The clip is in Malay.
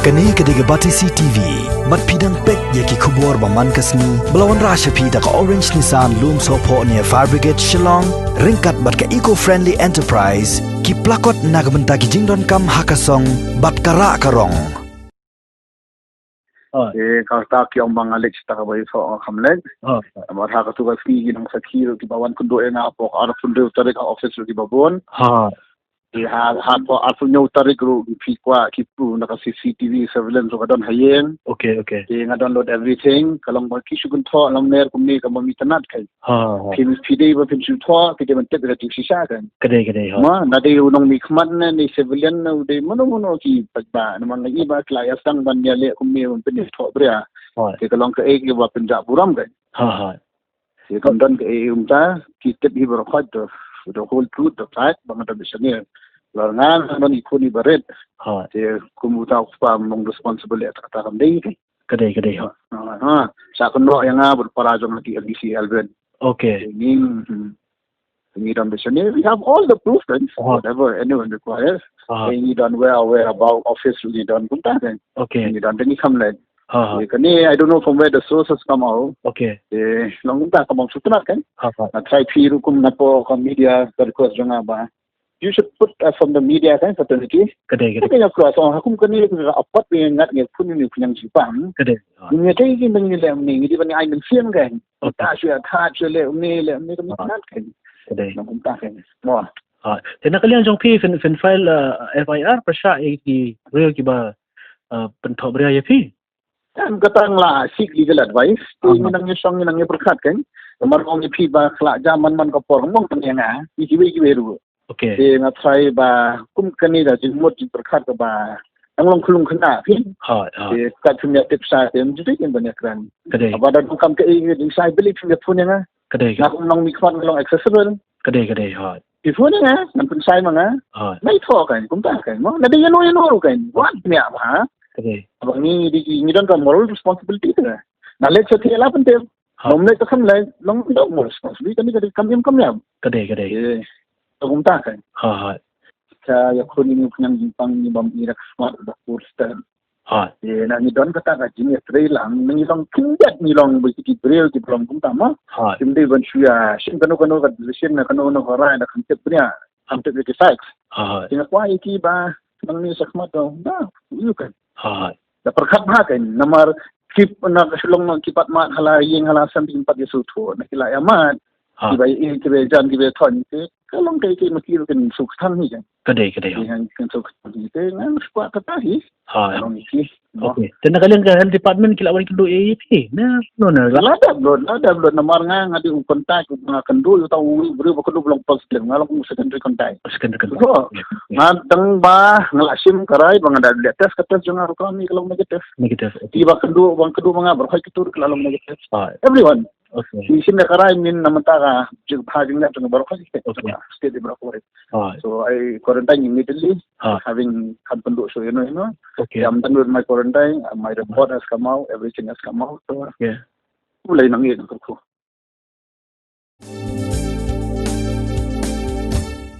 Kani kediga Batisi TV, mat pidang pek yaki kubur baman kasni, belawan rasha pida ka Orange Nissan Loom Sopo near Fire Brigade Shillong, ringkat bat ka eco-friendly enterprise, ki plakot nagbenta ki jingdon kam hakasong, bat kara karong. Kalau tak yang bangalit kita kabai so kamleg, amar hak tu kasi ginang sakiro ki bawan kundo nga po ara kundo tarik ang office ki babon. Ha po ato nyo tarik ru pikwa kipu naka CCTV surveillance ka don hayeng. Okay. Nga download everything kalong ba kisu gun tho lam ner kumni ka mamitanat kai. Pin pide ba pin su tho pide man tek relative sisa kan. Kade Ma na de unong mikmat na ni civilian na de mono ki pagba naman ngi ba klaya sang ban ya le kumni man pin tho bria. Ke kalong ka ek ba pin ja buram kan. Ke kamdan ke umta ki tek hi bro khat the whole truth the fact bang ta bisane langan non ikuni baret te kumuta pa mong responsible at ta kam dei Kade sa kuno yang berparajo ng LBC Alvin ni done bisane we have all the proof and whatever anyone requires ni done where about office ni done kunta kan ni done ni kamlet kani I don't know from where the sources come out long ta kamong sutna kan na try piru kum na po ka media request nga ba you should put from the media kan fraternity Kade ya ko so hakum kani ko apat ni ngat ngi pun ni punyang sipang ni tay gi nang ni lem ni di ba ni ay nang siam kan ta sya tha le ni ko nat kan nang ta kan mo nakalian jong pi fin file FIR pasha ki real ki ba pentobria ya pi kan katang la seek legal advice ni nang ni song ni nang ni perkhat kan mar ong ni ba khla jaman man ko por mong tang nga ki ru te na try ba kum kani da jin mot perkhat ba ang long khulung khna pi te ka thumya tip sa tem ju tin ban ekran ba da kam ke ni sai believe ni phun nga na kum long mi khwan long accessible kade phun nga nan pun sai ma nga mai tho kan kum ta kan mo na de no ru kan wat ni ba abang ni don ka moral responsibility tu na let sa thela pun te nomle to kham lai long do moral responsibility kani kam yam kade kum ta kan sa ya khoni ni phang ni pang ni bam ni rak smart da poster na ni don ka ta ka jini trail ang ni long kindat ni long bi ki trail ki long kum ta ma tim de ban shuya shin kano ka decision na kano hora na kan te punya am te ki facts ina kwa ki ba nang ni sakmat do na you kan da perkhat ba kan namar kip na kasulong ng kipat mat hala yeng hala sampai 4 yesu tho na kila yaman ki bai ki be jan ki be thon ki kalong kai ki makil kan suk than ni kan kade yang kan suk ni te ngan spa kata hi long ki ten nakalian ka health department kila wali kudo AEP na ada blood namar nga ngadi kontak mga kandu yu tau bru ba kudo blong post lang ngalong secondary contact ngadang ba ngalasim karay mga da test ka test nga ko ni kalong negative tiba kandu bang kudo mga berhoy kitur kalong negative everyone isin na karay min namanta ka bhaging na tong berhoy state berhoy so I quarantine immediately having kandu so you know I'm done with my quarantine my report has come out everything has come out so mulai nang ko